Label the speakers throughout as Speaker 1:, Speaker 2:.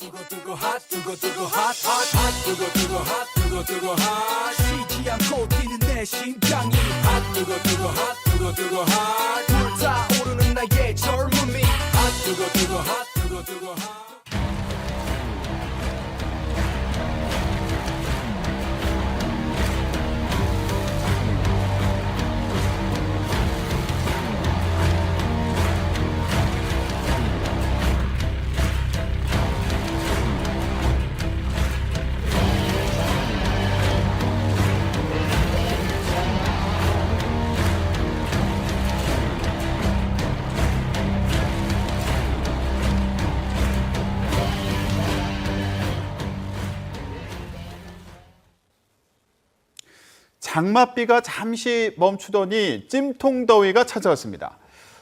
Speaker 1: 쉬지 않고 뛰는 내 심장이 불타오르는 나의 젊음이
Speaker 2: 장맛비가 잠시 멈추더니 찜통더위가 찾아왔습니다.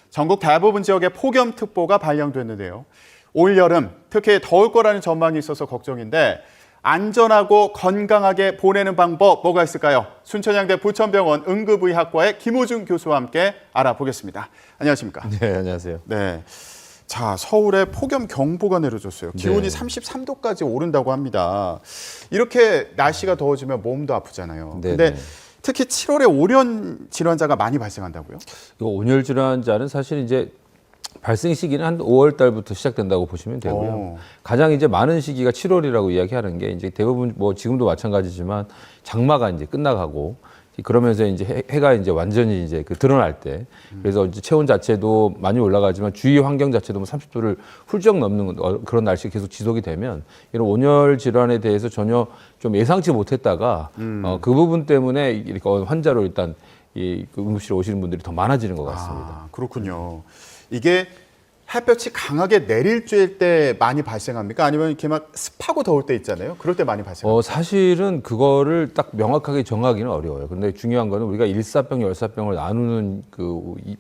Speaker 2: 전국 대부분 지역에 폭염특보가 발령됐는데요. 올 여름 특히 더울 거라는 전망이 있어서 걱정인데 안전하고 건강하게 보내는 방법 뭐가 있을까요? 순천향대 부천병원 응급의학과의 김호중 교수와 함께 알아보겠습니다. 안녕하십니까?
Speaker 3: 네, 안녕하세요.
Speaker 2: 네. 자, 서울에 폭염 경보가 내려졌어요. 기온이
Speaker 3: 네.
Speaker 2: 33도까지 오른다고 합니다. 이렇게 날씨가 더워지면 몸도 아프잖아요.
Speaker 3: 네,
Speaker 2: 근데
Speaker 3: 네.
Speaker 2: 특히 7월에 올연 질환자가 많이 발생한다고요?
Speaker 3: 이거 온열 질환자는 사실 이제 발생 시기는 한 5월 달부터 시작된다고 보시면 되고요.
Speaker 2: 오.
Speaker 3: 가장 이제 많은 시기가 7월이라고 이야기하는 게 이제 대부분 뭐 지금도 마찬가지지만 장마가 이제 끝나가고 그러면서 이제 해가 이제 완전히 이제 드러날 때, 그래서 이제 체온 자체도 많이 올라가지만 주위 환경 자체도 뭐 30도를 훌쩍 넘는 그런 날씨가 계속 지속이 되면 이런 온열 질환에 대해서 전혀 좀 예상치 못했다가 그 부분 때문에 이렇게 환자로 일단 이 응급실에 오시는 분들이 더 많아지는 것 같습니다.
Speaker 2: 아, 그렇군요. 이게 햇볕이 강하게 내릴 때 많이 발생합니까? 아니면 이렇게 막 습하고 더울 때 있잖아요. 그럴 때 많이 발생합니까?
Speaker 3: 사실은 그거를 딱 명확하게 정하기는 어려워요. 근데 중요한 거는 우리가 일사병, 열사병을 나누는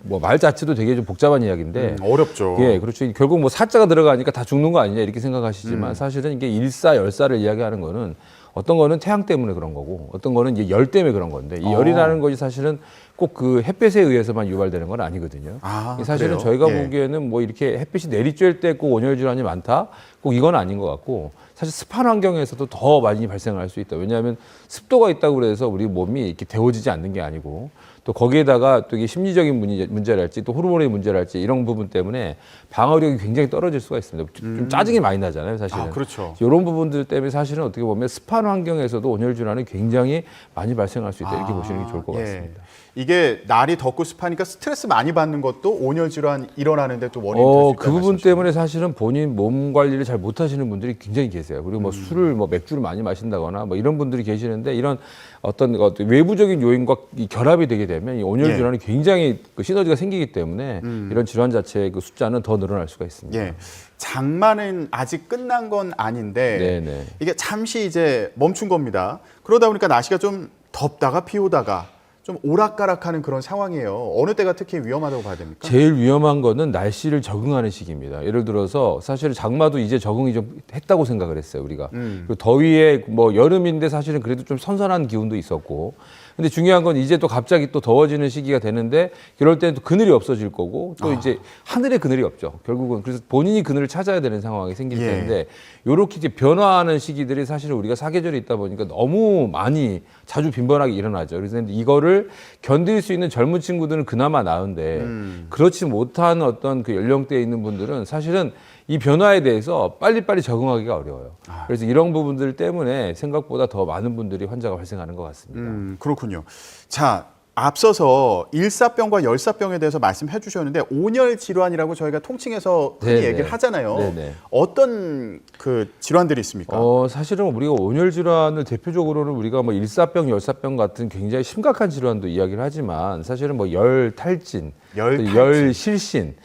Speaker 3: 뭐 말 자체도 되게 좀 복잡한 이야기인데.
Speaker 2: 어렵죠.
Speaker 3: 예, 그렇죠. 결국 뭐 사자가 들어가니까 다 죽는 거 아니냐 이렇게 생각하시지만 사실은 이게 일사, 열사를 이야기하는 거는 어떤 거는 태양 때문에 그런 거고 어떤 거는 이제 열 때문에 그런 건데 이 열이라는 것이 사실은 꼭 그 햇볕에 의해서만 유발되는 건 아니거든요.
Speaker 2: 아,
Speaker 3: 사실은
Speaker 2: 그래요?
Speaker 3: 저희가
Speaker 2: 예.
Speaker 3: 보기에는 뭐 이렇게 햇빛이 내리쬐을 때 꼭 온열 질환이 많다? 꼭 이건 아닌 것 같고 사실 습한 환경에서도 더 많이 발생할 수 있다. 왜냐하면 습도가 있다고 그래서 우리 몸이 이렇게 데워지지 않는 게 아니고 또 거기에다가 또 이게 심리적인 문제랄지 또 호르몬의 문제랄지 이런 부분 때문에 방어력이 굉장히 떨어질 수가 있습니다. 좀 짜증이 많이 나잖아요, 사실은.
Speaker 2: 아, 그렇죠.
Speaker 3: 이런 부분들 때문에 사실은 어떻게 보면 습한 환경에서도 온열 질환이 굉장히 많이 발생할 수 있다. 이렇게 보시는 게 좋을 것
Speaker 2: 예.
Speaker 3: 같습니다.
Speaker 2: 이게 날이 덥고 습하니까 스트레스 많이 받는 것도 온열 질환 일어나는데 또 원인이 될 수 있다는
Speaker 3: 그 부분
Speaker 2: 말씀이시죠?
Speaker 3: 때문에 사실은 본인 몸 관리를 잘 못하시는 분들이 굉장히 계세요. 그리고 뭐 술을 뭐 맥주를 많이 마신다거나 뭐 이런 분들이 계시는데 이런 어떤 외부적인 요인과 이 결합이 되게 되면 이 온열
Speaker 2: 예.
Speaker 3: 질환이 굉장히 시너지가 생기기 때문에 이런 질환 자체의 그 숫자는 더 늘어날 수가 있습니다.
Speaker 2: 예. 장마는 아직 끝난 건 아닌데
Speaker 3: 네네.
Speaker 2: 이게 잠시 이제 멈춘 겁니다. 그러다 보니까 날씨가 좀 덥다가 비 오다가 좀 오락가락하는 그런 상황이에요. 어느 때가 특히 위험하다고 봐야 됩니까?
Speaker 3: 제일 위험한 거는 날씨를 적응하는 시기입니다. 예를 들어서 사실 장마도 이제 적응이 좀 했다고 생각을 했어요, 우리가. 그리고 더위에 뭐 여름인데 사실은 그래도 좀 선선한 기운도 있었고. 근데 중요한 건 이제 또 갑자기 또 더워지는 시기가 되는데 그럴 때는 또 그늘이 없어질 거고 또 이제 하늘에 그늘이 없죠. 결국은 그래서 본인이 그늘을 찾아야 되는 상황이 생길
Speaker 2: 예.
Speaker 3: 텐데 요렇게 이제 변화하는 시기들이 사실은 우리가 사계절이 있다 보니까 너무 많이 자주 빈번하게 일어나죠. 그래서 이거를 견딜 수 있는 젊은 친구들은 그나마 나은데 그렇지 못한 어떤 그 연령대에 있는 분들은 사실은 이 변화에 대해서 빨리빨리 적응하기가 어려워요. 그래서 이런 부분들 때문에 생각보다 더 많은 분들이 환자가 발생하는 것 같습니다.
Speaker 2: 그렇군요. 자, 앞서서 일사병과 열사병에 대해서 말씀해 주셨는데 온열 질환이라고 저희가 통칭해서 흔히
Speaker 3: 네네.
Speaker 2: 얘기를 하잖아요.
Speaker 3: 네네.
Speaker 2: 어떤 그 질환들이 있습니까?
Speaker 3: 사실은 우리가 온열 질환을 대표적으로는 우리가 뭐 일사병, 열사병 같은 굉장히 심각한 질환도 이야기를 하지만 사실은 뭐 열 탈진, 또 열 실신,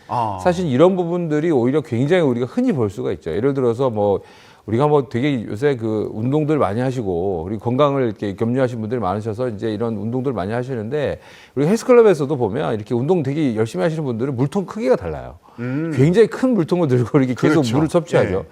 Speaker 3: 사실 이런 부분들이 오히려 굉장히 우리가 흔히 볼 수가 있죠. 예를 들어서 뭐 우리가 뭐 되게 요새 그 운동들 많이 하시고 그리고 건강을 이렇게 겸유하신 분들이 많으셔서 이제 이런 운동들 많이 하시는데 우리 헬스클럽에서도 보면 이렇게 운동 되게 열심히 하시는 분들은 물통 크기가 달라요. 굉장히 큰 물통을 들고 이렇게 계속
Speaker 2: 그렇죠.
Speaker 3: 물을 섭취하죠.
Speaker 2: 네.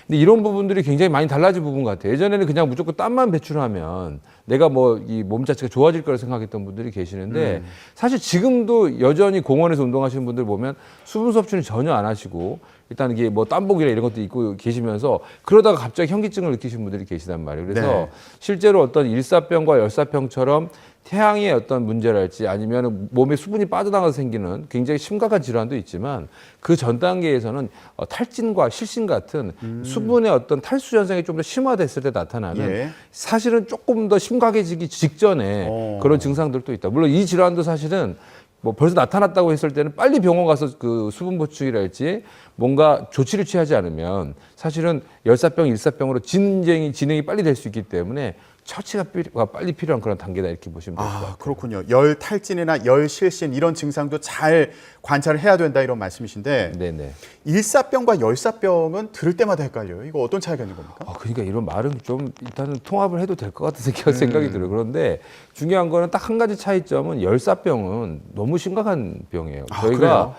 Speaker 3: 근데 이런 부분들이 굉장히 많이 달라진 부분 같아요. 예전에는 그냥 무조건 땀만 배출하면 내가 뭐 이 몸 자체가 좋아질 거라 생각했던 분들이 계시는데 사실 지금도 여전히 공원에서 운동하시는 분들 보면 수분 섭취는 전혀 안 하시고 일단 이게 뭐 땀복이나 이런 것도 입고 계시면서 그러다가 갑자기 현기증을 느끼신 분들이 계시단 말이에요. 그래서
Speaker 2: 네.
Speaker 3: 실제로 어떤 일사병과 열사병처럼 태양의 어떤 문제랄지 아니면 몸에 수분이 빠져나가서 생기는 굉장히 심각한 질환도 있지만 그 전 단계에서는 탈진과 실신 같은 수분의 어떤 탈수 현상이 좀 더 심화됐을 때 나타나는
Speaker 2: 예.
Speaker 3: 사실은 조금 더 심각해지기 직전에 그런 증상들도 있다. 물론 이 질환도 사실은 뭐 벌써 나타났다고 했을 때는 빨리 병원 가서 그 수분 보충이랄지 뭔가 조치를 취하지 않으면 사실은 열사병, 일사병으로 진행이 빨리 될 수 있기 때문에 처치가 빨리 필요한 그런 단계다 이렇게 보시면 될 것 같아요.
Speaker 2: 그렇군요. 열 탈진이나 열 실신 이런 증상도 잘 관찰을 해야 된다 이런 말씀이신데
Speaker 3: 네네.
Speaker 2: 일사병과 열사병은 들을 때마다 헷갈려요. 이거 어떤 차이가 있는 겁니까?
Speaker 3: 그러니까 이런 말은 좀 일단은 통합을 해도 될 것 같은 생각이 들어요. 그런데 중요한 거는 딱 한 가지 차이점은 열사병은 너무 심각한 병이에요. 저희가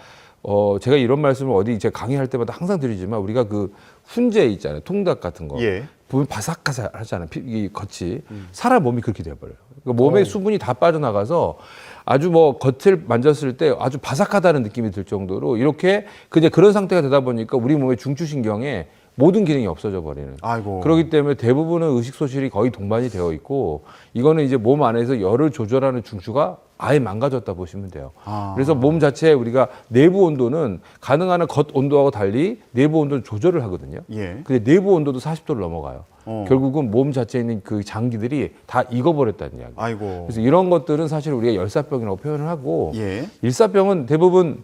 Speaker 3: 제가 이런 말씀을 어디 제가 강의할 때마다 항상 드리지만 우리가 그 훈제 있잖아요. 통닭 같은 거.
Speaker 2: 예.
Speaker 3: 보면 바삭바삭하잖아요. 이 겉이 사람 몸이 그렇게 돼버려요. 그러니까 몸에 수분이 다 빠져나가서 아주 뭐 겉을 만졌을 때 아주 바삭하다는 느낌이 들 정도로 이렇게 이제 그런 상태가 되다 보니까 우리 몸의 중추신경에 모든 기능이 없어져 버리는.
Speaker 2: 아이고.
Speaker 3: 그렇기 때문에 대부분은 의식 소실이 거의 동반이 되어 있고 이거는 이제 몸 안에서 열을 조절하는 중추가 아예 망가졌다 보시면 돼요. 그래서 몸 자체에 우리가 내부 온도는 가능한 한 겉 온도하고 달리 내부 온도를 조절을 하거든요.
Speaker 2: 예.
Speaker 3: 근데 내부 온도도 40도를 넘어가요. 결국은 몸 자체에 있는 그 장기들이 다 익어버렸다는 이야기.
Speaker 2: 아이고.
Speaker 3: 그래서 이런 것들은 사실 우리가 열사병이라고 표현을 하고
Speaker 2: 예.
Speaker 3: 일사병은 대부분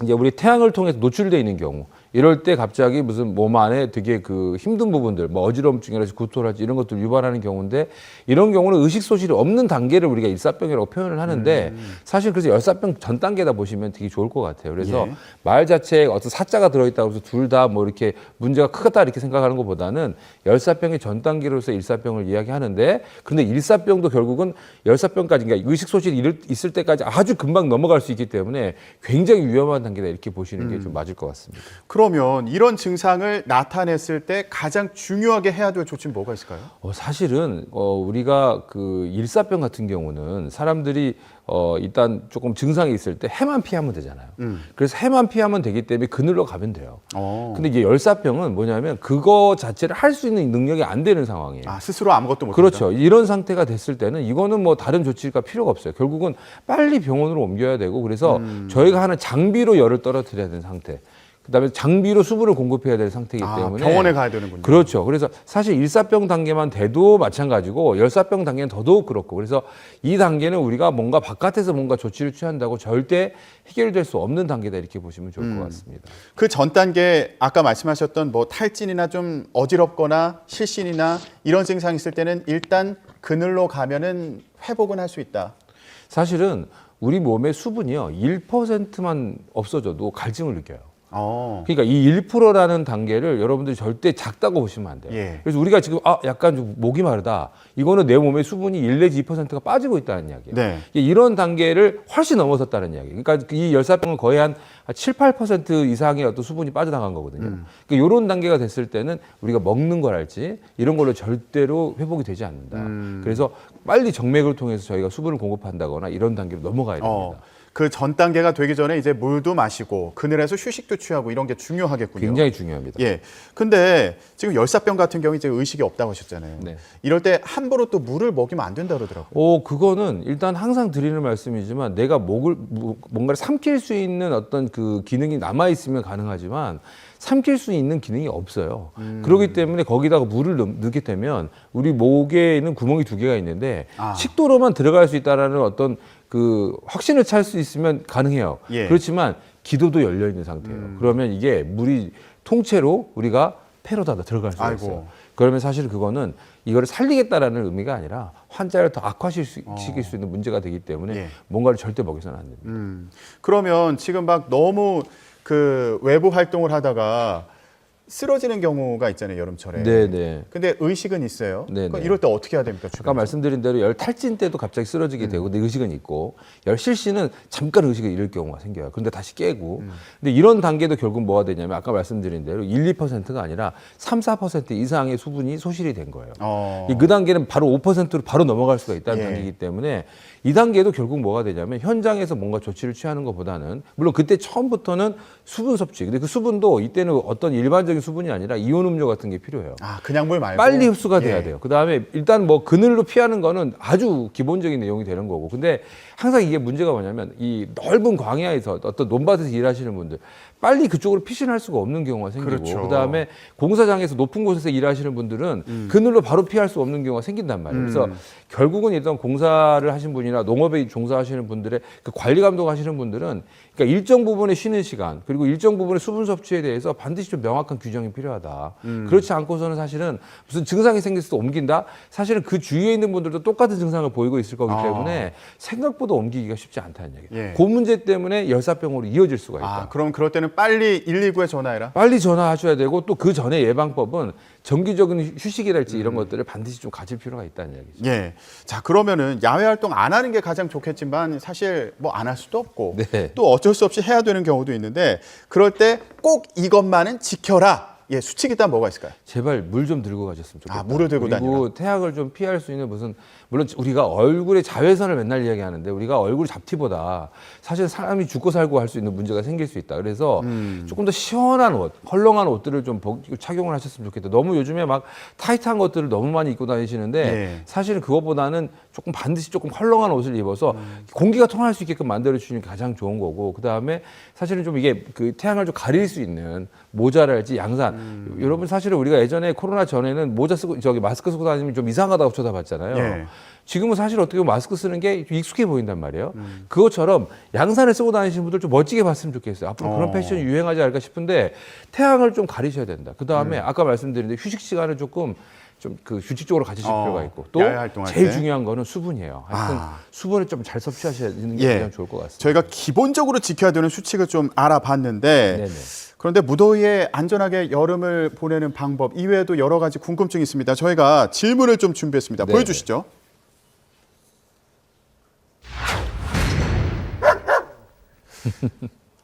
Speaker 3: 이제 우리 태양을 통해서 노출돼 있는 경우 이럴 때 갑자기 무슨 몸 안에 되게 그 힘든 부분들 뭐 어지럼증이라든지 구토라든지 이런 것들 유발하는 경우인데 이런 경우는 의식 소실이 없는 단계를 우리가 일사병이라고 표현을 하는데 사실 그래서 열사병 전 단계다 보시면 되게 좋을 것 같아요. 그래서
Speaker 2: 예.
Speaker 3: 말 자체에 어떤 사자가 들어있다고 해서 둘 다 뭐 이렇게 문제가 크다 이렇게 생각하는 것보다는 열사병의 전 단계로서 일사병을 이야기하는데 근데 일사병도 결국은 열사병까지 그러니까 의식 소실이 있을 때까지 아주 금방 넘어갈 수 있기 때문에 굉장히 위험한 단계다 이렇게 보시는 게 좀 맞을 것 같습니다.
Speaker 2: 그러면 이런 증상을 나타냈을 때 가장 중요하게 해야 될 조치는 뭐가 있을까요?
Speaker 3: 사실은 우리가 그 일사병 같은 경우는 사람들이 일단 조금 증상이 있을 때 해만 피하면 되잖아요. 그래서 해만 피하면 되기 때문에 그늘로 가면 돼요. 근데 이제 열사병은 뭐냐면 그거 자체를 할 수 있는 능력이 안 되는 상황이에요.
Speaker 2: 스스로 아무것도 못한다.
Speaker 3: 그렇죠. 이런 상태가 됐을 때는 이거는 뭐 다른 조치가 필요가 없어요. 결국은 빨리 병원으로 옮겨야 되고 그래서 저희가 하는 장비로 열을 떨어뜨려야 되는 상태. 그다음에 장비로 수분을 공급해야 될 상태이기 때문에
Speaker 2: 병원에 가야 되는군요.
Speaker 3: 그렇죠. 그래서 사실 일사병 단계만 돼도 마찬가지고 열사병 단계는 더더욱 그렇고 그래서 이 단계는 우리가 뭔가 바깥에서 뭔가 조치를 취한다고 절대 해결될 수 없는 단계다 이렇게 보시면 좋을 것 같습니다.
Speaker 2: 그 전 단계 아까 말씀하셨던 뭐 탈진이나 좀 어지럽거나 실신이나 이런 증상이 있을 때는 일단 그늘로 가면은 회복은 할 수 있다.
Speaker 3: 사실은 우리 몸의 수분이요 1%만 없어져도 갈증을 느껴요. 그러니까 이 1%라는 단계를 여러분들이 절대 작다고 보시면 안 돼요.
Speaker 2: 예.
Speaker 3: 그래서 우리가 지금 약간 좀 목이 마르다. 이거는 내 몸에 수분이 1 내지 2%가 빠지고 있다는 이야기예요.
Speaker 2: 네.
Speaker 3: 이런 단계를 훨씬 넘어섰다는 이야기. 그러니까 이 열사병은 거의 한 7, 8% 이상의 어떤 수분이 빠져나간 거거든요. 그러니까 이런 단계가 됐을 때는 우리가 먹는 거랄지 이런 걸로 절대로 회복이 되지 않는다. 그래서 빨리 정맥을 통해서 저희가 수분을 공급한다거나 이런 단계로 넘어가야 됩니다.
Speaker 2: 그 전 단계가 되기 전에 이제 물도 마시고 그늘에서 휴식도 취하고 이런 게 중요하겠군요.
Speaker 3: 굉장히 중요합니다.
Speaker 2: 예. 근데 지금 열사병 같은 경우 이제 의식이 없다고 하셨잖아요.
Speaker 3: 네.
Speaker 2: 이럴 때 함부로 또 물을 먹이면 안 된다 그러더라고요.
Speaker 3: 그거는 일단 항상 드리는 말씀이지만 내가 뭔가를 삼킬 수 있는 어떤 그 기능이 남아 있으면 가능하지만 삼킬 수 있는 기능이 없어요. 그렇기 때문에 거기다가 물을 넣게 되면 우리 목에 있는 구멍이 2개가 있는데 식도로만 들어갈 수 있다라는 어떤 그 확신을 찰 수 있으면 가능해요.
Speaker 2: 예.
Speaker 3: 그렇지만 기도도 열려 있는 상태예요. 그러면 이게 물이 통째로 우리가 폐로 다 들어갈 수가
Speaker 2: 아이고.
Speaker 3: 있어요. 그러면 사실 그거는 이거를 살리겠다라는 의미가 아니라 환자를 더 악화시킬 수 있는 문제가 되기 때문에
Speaker 2: 예.
Speaker 3: 뭔가를 절대 먹여서는 안 됩니다.
Speaker 2: 그러면 지금 막 너무 그 외부 활동을 하다가 쓰러지는 경우가 있잖아요, 여름철에.
Speaker 3: 네네.
Speaker 2: 근데 의식은 있어요.
Speaker 3: 네네.
Speaker 2: 그럼 이럴 때 어떻게 해야 됩니까?
Speaker 3: 아까
Speaker 2: 주변에서?
Speaker 3: 말씀드린 대로 열 탈진 때도 갑자기 쓰러지게 되고 근데 의식은 있고 열 실시는 잠깐 의식을 잃을 경우가 생겨요. 그런데 다시 깨고. 근데 이런 단계도 결국 뭐가 되냐면 아까 말씀드린 대로 1, 2%가 아니라 3, 4% 이상의 수분이 소실이 된 거예요. 그 단계는 바로 5%로 바로 넘어갈 수가 있다는
Speaker 2: 예.
Speaker 3: 단계이기 때문에 이 단계도 결국 뭐가 되냐면 현장에서 뭔가 조치를 취하는 것보다는 물론 그때 처음부터는 수분 섭취. 근데 그 수분도 이때는 어떤 일반적인 수분이 아니라 이온 음료 같은 게 필요해요.
Speaker 2: 아, 그냥 물 말고
Speaker 3: 빨리 흡수가 돼야
Speaker 2: 예.
Speaker 3: 돼요. 그다음에 일단 뭐 그늘로 피하는 거는 아주 기본적인 내용이 되는 거고. 근데 항상 이게 문제가 뭐냐면 이 넓은 광야에서 어떤 논밭에서 일하시는 분들 빨리 그쪽으로 피신할 수가 없는 경우가 생기고
Speaker 2: 그렇죠.
Speaker 3: 그다음에 공사장에서 높은 곳에서 일하시는 분들은 그늘로 바로 피할 수 없는 경우가 생긴단 말이에요. 그래서 결국은 일단 공사를 하신 분이나 농업에 종사하시는 분들의 그 관리 감독하시는 분들은 그러니까 일정 부분의 쉬는 시간 그리고 일정 부분의 수분 섭취에 대해서 반드시 좀 명확한 규정이 필요하다. 그렇지 않고서는 사실은 무슨 증상이 생겼을 때 옮긴다? 사실은 그 주위에 있는 분들도 똑같은 증상을 보이고 있을 거기 때문에 생각보다 옮기기가 쉽지 않다는 얘기예요.
Speaker 2: 예.
Speaker 3: 그 문제 때문에 열사병으로 이어질 수가 있다.
Speaker 2: 아, 그럼 그럴 때는 빨리 119에 전화해라.
Speaker 3: 빨리 전화하셔야 되고 또 그 전에 예방법은 정기적인 휴식이랄지 이런 것들을 반드시 좀 가질 필요가 있다는 얘기죠.
Speaker 2: 예. 자, 그러면은 야외 활동 안 하는 게 가장 좋겠지만 사실 뭐 안 할 수도 없고
Speaker 3: 네.
Speaker 2: 또 어쩔 수 없이 해야 되는 경우도 있는데 그럴 때 꼭 이것만은 지켜라. 예, 수칙이 있다면 뭐가 있을까요?
Speaker 3: 제발 물 좀 들고 가셨으면 좋겠다.
Speaker 2: 아, 물을 들고
Speaker 3: 그리고
Speaker 2: 다니라.
Speaker 3: 태양을 좀 피할 수 있는 무슨 물론 우리가 얼굴의 자외선을 맨날 이야기하는데 우리가 얼굴 잡티보다 사실 사람이 죽고 살고 할 수 있는 문제가 생길 수 있다. 그래서 조금 더 시원한 옷, 헐렁한 옷들을 좀 착용을 하셨으면 좋겠다. 너무 요즘에 막 타이트한 것들을 너무 많이 입고 다니시는데
Speaker 2: 네.
Speaker 3: 사실은 그것보다는 조금 반드시 조금 헐렁한 옷을 입어서 공기가 통할 수 있게끔 만들어 주시는 게 가장 좋은 거고 그 다음에 사실은 좀 이게 그 태양을 좀 가릴 수 있는 모자랄지 양산. 여러분 사실은 우리가 예전에 코로나 전에는 모자 쓰고 마스크 쓰고 다니면 좀 이상하다고 쳐다봤잖아요.
Speaker 2: 예.
Speaker 3: 지금은 사실 어떻게 보면 마스크 쓰는 게 익숙해 보인단 말이에요. 그것처럼 양산을 쓰고 다니시는 분들 좀 멋지게 봤으면 좋겠어요. 앞으로 그런 패션이 유행하지 않을까 싶은데 태양을 좀 가리셔야 된다. 그 다음에 아까 말씀드린 대로 휴식 시간을 조금 좀 그 규칙적으로 가지실 필요가 있고 또
Speaker 2: 야외 활동할
Speaker 3: 제일
Speaker 2: 때.
Speaker 3: 중요한 거는 수분이에요. 하여튼 수분을 좀 잘 섭취하시는 게
Speaker 2: 예.
Speaker 3: 가장 좋을 것 같습니다.
Speaker 2: 저희가 기본적으로 지켜야 되는 수칙을 좀 알아봤는데
Speaker 3: 네네.
Speaker 2: 그런데 무더위에 안전하게 여름을 보내는 방법 이외에도 여러 가지 궁금증이 있습니다. 저희가 질문을 좀 준비했습니다.
Speaker 3: 네네.
Speaker 2: 보여주시죠.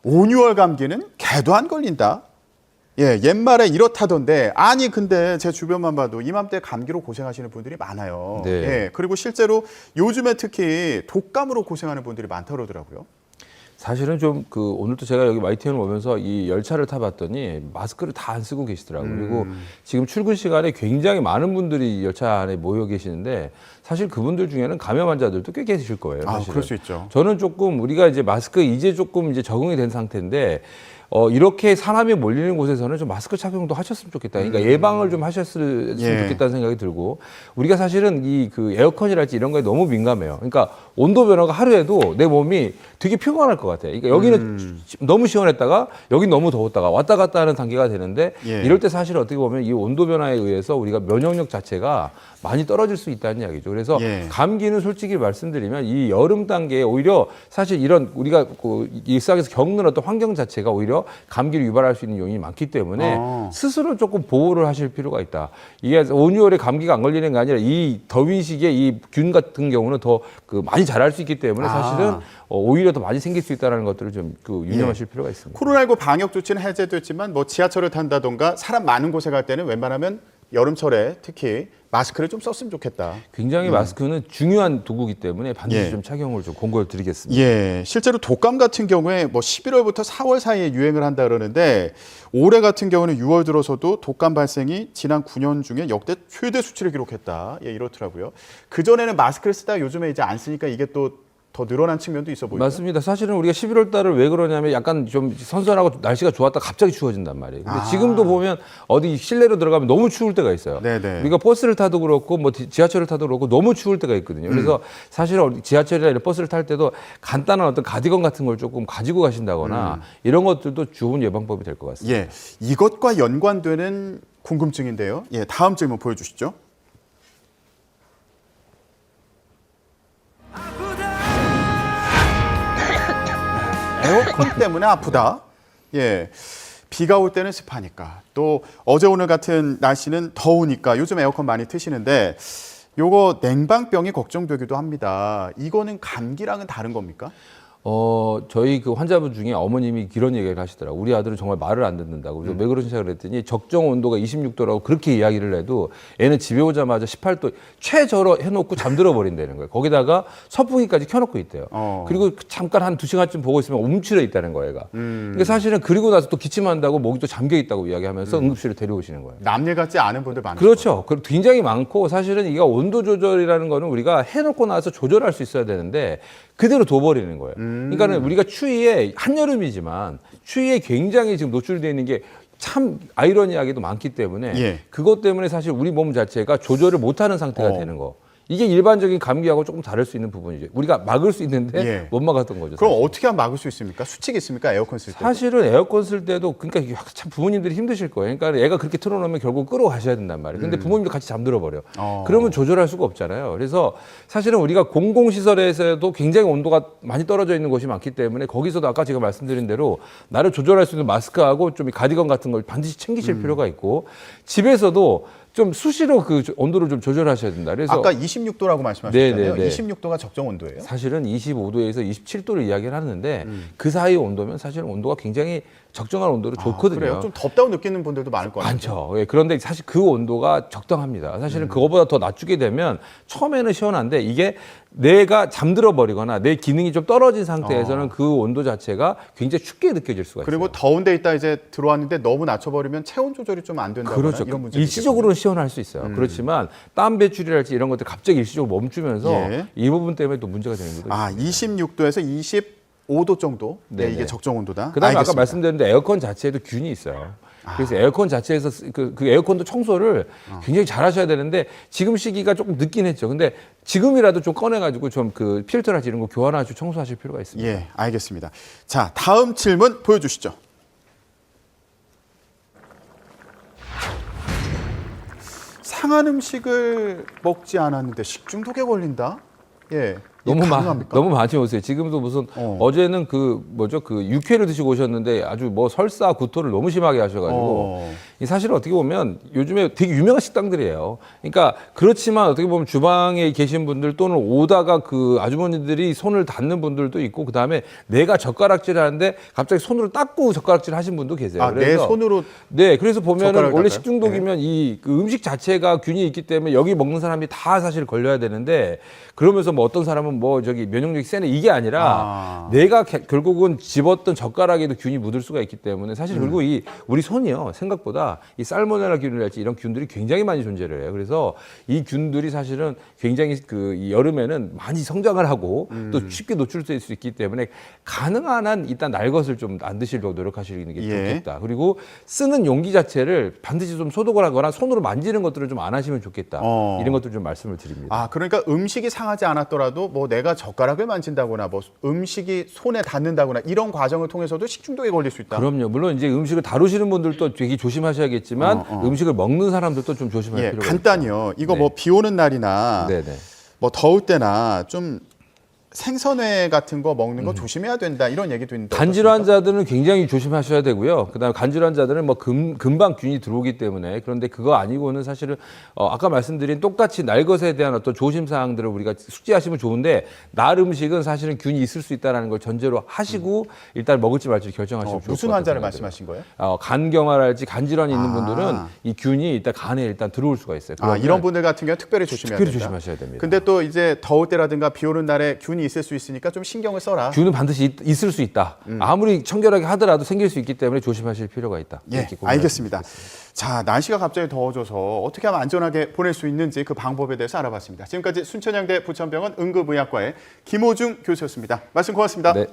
Speaker 2: 온유월 감기는 개도 안 걸린다. 예, 옛말에 이렇다던데 아니 근데 제 주변만 봐도 이맘때 감기로 고생하시는 분들이 많아요.
Speaker 3: 네.
Speaker 2: 예, 그리고 실제로 요즘에 특히 독감으로 고생하는 분들이 많다 그러더라고요.
Speaker 3: 사실은 좀 그 오늘도 제가 여기 YTN을 오면서 이 열차를 타봤더니 마스크를 다 안 쓰고 계시더라고요. 그리고 지금 출근 시간에 굉장히 많은 분들이 열차 안에 모여 계시는데 사실 그분들 중에는 감염 환자들도 꽤 계실 거예요.
Speaker 2: 아,
Speaker 3: 사실은.
Speaker 2: 그럴 수 있죠.
Speaker 3: 저는 조금 우리가 이제 마스크 이제 조금 이제 적응이 된 상태인데 이렇게 사람이 몰리는 곳에서는 좀 마스크 착용도 하셨으면 좋겠다. 그러니까 예방을 좀 하셨으면
Speaker 2: 예.
Speaker 3: 좋겠다는 생각이 들고 우리가 사실은 이 그 에어컨이랄지 이런 거에 너무 민감해요. 그러니까 온도 변화가 하루에도 내 몸이 되게 피곤할 것 같아요. 그러니까 여기는 너무 시원했다가 여기 너무 더웠다가 왔다 갔다 하는 단계가 되는데
Speaker 2: 예.
Speaker 3: 이럴 때 사실 어떻게 보면 이 온도 변화에 의해서 우리가 면역력 자체가 많이 떨어질 수 있다는 이야기죠. 그래서
Speaker 2: 예.
Speaker 3: 감기는 솔직히 말씀드리면 이 여름 단계에 오히려 사실 이런 우리가 그 일상에서 겪는 어떤 환경 자체가 오히려 감기를 유발할 수 있는 요인이 많기 때문에 스스로 조금 보호를 하실 필요가 있다. 이게 5, 6월에 감기가 안 걸리는 게 아니라 이 더위 시기에 이 균 같은 경우는 더 그 많이 자랄 수 있기 때문에 사실은 오히려 더 많이 생길 수 있다는 것들을 좀 그 유념하실 필요가 있습니다.
Speaker 2: 코로나19 방역 조치는 해제됐지만 뭐 지하철을 탄다던가 사람 많은 곳에 갈 때는 웬만하면 여름철에 특히 마스크를 좀 썼으면 좋겠다.
Speaker 3: 굉장히 마스크는 중요한 도구이기 때문에 반드시
Speaker 2: 예.
Speaker 3: 좀 착용을 좀 권고를 드리겠습니다.
Speaker 2: 예, 실제로 독감 같은 경우에 뭐 11월부터 4월 사이에 유행을 한다 그러는데 올해 같은 경우는 6월 들어서도 독감 발생이 지난 9년 중에 역대 최대 수치를 기록했다. 예, 이렇더라고요. 그 전에는 마스크를 쓰다가 요즘에 이제 안 쓰니까 이게 또 더 늘어난 측면도 있어 보이죠.
Speaker 3: 맞습니다. 사실은 우리가 11월 달을 왜 그러냐면 약간 좀 선선하고 날씨가 좋았다 갑자기 추워진단 말이에요. 근데 지금도 보면 어디 실내로 들어가면 너무 추울 때가 있어요.
Speaker 2: 네네.
Speaker 3: 우리가 버스를 타도 그렇고 뭐 지하철을 타도 그렇고 너무 추울 때가 있거든요. 그래서 사실 지하철이나 이런 버스를 탈 때도 간단한 어떤 가디건 같은 걸 조금 가지고 가신다거나 이런 것들도 좋은 예방법이 될 것 같습니다.
Speaker 2: 예, 이것과 연관되는 궁금증인데요. 예, 다음 질문 보여주시죠. 에어컨 때문에 아프다. 예. 비가 올 때는 습하니까 또 어제 오늘 같은 날씨는 더우니까 요즘 에어컨 많이 트시는데 요거 냉방병이 걱정되기도 합니다. 이거는 감기랑은 다른 겁니까?
Speaker 3: 저희 그 환자분 중에 어머님이 그런 얘기를 하시더라고요. 우리 아들은 정말 말을 안 듣는다고. 그래서 왜 그러시냐 그랬더니 적정 온도가 26도라고 그렇게 이야기를 해도 애는 집에 오자마자 18도 최저로 해놓고 잠들어 버린다는 거예요. 거기다가 선풍기까지 켜놓고 있대요. 그리고 잠깐 한 2시간쯤 보고 있으면 움츠려 있다는 거예요, 얘가. 그러니까 사실은 그리고 나서 또 기침한다고 목이 또 잠겨 있다고 이야기하면서 응급실에 데려오시는 거예요.
Speaker 2: 남일 같지 않은 분들 많죠.
Speaker 3: 그렇죠. 굉장히 많고 사실은 이게 온도 조절이라는 거는 우리가 해놓고 나서 조절할 수 있어야 되는데 그대로 둬버리는 거예요. 그러니까는 우리가 추위에 한여름이지만 추위에 굉장히 지금 노출되어 있는 게 참 아이러니하게도 많기 때문에
Speaker 2: 예.
Speaker 3: 그것 때문에 사실 우리 몸 자체가 조절을 못하는 상태가 되는 거. 이게 일반적인 감기하고 조금 다를 수 있는 부분이죠. 우리가 막을 수 있는데
Speaker 2: 예.
Speaker 3: 못 막았던 거죠.
Speaker 2: 그럼
Speaker 3: 사실.
Speaker 2: 어떻게 하면 막을 수 있습니까? 수칙이 있습니까? 에어컨 쓸 때?
Speaker 3: 사실은 에어컨 쓸 때도 그러니까 이게 참 부모님들이 힘드실 거예요. 그러니까 애가 그렇게 틀어놓으면 결국 끌어가셔야 된단 말이에요. 근데 부모님도 같이 잠들어 버려. 그러면 조절할 수가 없잖아요. 그래서 사실은 우리가 공공시설에서도 굉장히 온도가 많이 떨어져 있는 곳이 많기 때문에 거기서도 아까 제가 말씀드린 대로 나를 조절할 수 있는 마스크하고 좀 가디건 같은 걸 반드시 챙기실 필요가 있고 집에서도 좀 수시로 그 온도를 좀 조절하셔야 된다. 그래서
Speaker 2: 아까 26도라고 말씀하셨잖아요.
Speaker 3: 네네네.
Speaker 2: 26도가 적정 온도예요?
Speaker 3: 사실은 25도에서 27도를 이야기를 하는데 그 사이 온도면 사실 온도가 굉장히 적정한 온도로 좋거든요.
Speaker 2: 그래요? 좀 덥다고 느끼는 분들도 많을 것 같아요.
Speaker 3: 많죠. 예, 그런데 사실 그 온도가 적당합니다. 사실은 그거보다 더 낮추게 되면 처음에는 시원한데 이게 내가 잠들어 버리거나 내 기능이 좀 떨어진 상태에서는 그 온도 자체가 굉장히 춥게 느껴질 수가 있어요.
Speaker 2: 그리고 더운 데 있다 이제 들어왔는데 너무 낮춰버리면 체온 조절이 좀 안 된다거나
Speaker 3: 그렇죠.
Speaker 2: 이런 문제도
Speaker 3: 일시적으로는 시원할 수 있어요. 그렇지만 땀 배출이랄지 이런 것들 갑자기 일시적으로 멈추면서
Speaker 2: 예.
Speaker 3: 이 부분 때문에 또 문제가 되는 거죠.
Speaker 2: 26도에서 25도 정도? 네,
Speaker 3: 네네.
Speaker 2: 이게 적정 온도다.
Speaker 3: 그다음에
Speaker 2: 알겠습니다.
Speaker 3: 아까 말씀드렸는데 에어컨 자체에도 균이 있어요. 그래서 에어컨 자체에서 그 에어컨도 청소를 굉장히 잘 하셔야 되는데 지금 시기가 조금 늦긴 했죠. 근데 지금이라도 좀 꺼내가지고 좀 그 필터랄지 이런 거 교환하시고 청소하실 필요가 있습니다.
Speaker 2: 예, 알겠습니다. 자, 다음 질문 보여주시죠. 상한 음식을 먹지 않았는데 식중독에 걸린다? 예. 이게 가능합니까?
Speaker 3: 너무 많이 오세요. 지금도 무슨 어제는 그 뭐죠 그 육회를 드시고 오셨는데 아주 뭐 설사 구토를 너무 심하게 하셔가지고 이 사실 어떻게 보면 요즘에 되게 유명한 식당들이에요. 그러니까 그렇지만 어떻게 보면 주방에 계신 분들 또는 오다가 그 아주머니들이 손을 닿는 분들도 있고 그 다음에 내가 젓가락질하는데 갑자기 손으로 닦고 젓가락질 하신 분도 계세요.
Speaker 2: 아, 내 손으로
Speaker 3: 네, 그래서 보면은
Speaker 2: 젓가락을
Speaker 3: 원래
Speaker 2: 닦아요?
Speaker 3: 식중독이면 이 그 음식 자체가 균이 있기 때문에 여기 먹는 사람이 다 사실 걸려야 되는데 그러면서 뭐 어떤 사람은 뭐 저기 면역력이 세네 이게 아니라 내가 결국은 집었던 젓가락에도 균이 묻을 수가 있기 때문에 사실 그리고 이 우리 손이요 생각보다 이 살모넬라 균이랄지 이런 균들이 굉장히 많이 존재를 해요. 그래서 이 균들이 사실은 굉장히 그 이 여름에는 많이 성장을 하고 또 쉽게 노출될 수 있기 때문에 가능한 한 일단 날 것을 좀 안 드시려고 노력하시는 게
Speaker 2: 예.
Speaker 3: 좋겠다. 그리고 쓰는 용기 자체를 반드시 좀 소독을 하거나 손으로 만지는 것들을 좀 안 하시면 좋겠다. 이런 것들 좀 말씀을 드립니다.
Speaker 2: 아, 그러니까 음식이 상하지 않았더라도 뭐 내가 젓가락을 만진다거나 뭐 음식이 손에 닿는다거나 이런 과정을 통해서도 식중독에 걸릴 수 있다.
Speaker 3: 그럼요. 물론 이제 음식을 다루시는 분들도 되게 조심하셔야겠지만 음식을 먹는 사람들도 좀 조심할
Speaker 2: 예,
Speaker 3: 필요가
Speaker 2: 간단히요. 이거
Speaker 3: 네.
Speaker 2: 뭐 비 오는 날이나
Speaker 3: 네네.
Speaker 2: 뭐 더울 때나 좀 생선회 같은 거 먹는 거 조심해야 된다 이런 얘기도 있는데
Speaker 3: 간질환
Speaker 2: 어떻습니까?
Speaker 3: 자들은 굉장히 조심하셔야 되고요. 그다음에 간질환 자들은 뭐 금방 균이 들어오기 때문에 그런데 그거 아니고는 사실은 아까 말씀드린 똑같이 날 것에 대한 어떤 조심 사항들을 우리가 숙지하시면 좋은데 날 음식은 사실은 균이 있을 수 있다는 걸 전제로 하시고 일단 먹을지 말지 결정하시면 좋을 것
Speaker 2: 무슨
Speaker 3: 같아요.
Speaker 2: 환자를 말씀하신 거예요?
Speaker 3: 간경화랄지 간질환이 있는 분들은 이 균이 일단 간에 일단 들어올 수가 있어요.
Speaker 2: 아,
Speaker 3: 그러면
Speaker 2: 이런 분들 같은 경우는 특별히 조심해야
Speaker 3: 특별히
Speaker 2: 된다.
Speaker 3: 조심하셔야 됩니다.
Speaker 2: 근데 또 이제 더울 때라든가 비 오는 날에 균이 있을 수 있으니까 좀 신경을 써라.
Speaker 3: 균은 반드시 있을 수 있다. 아무리 청결하게 하더라도 생길 수 있기 때문에 조심하실 필요가 있다.
Speaker 2: 예,
Speaker 3: 이렇게
Speaker 2: 알겠습니다. 자, 날씨가 갑자기 더워져서 어떻게 하면 안전하게 보낼 수 있는지 그 방법에 대해서 알아봤습니다. 지금까지 순천향대 부천병원 응급의학과의 김호중 교수였습니다. 말씀 고맙습니다.
Speaker 3: 네.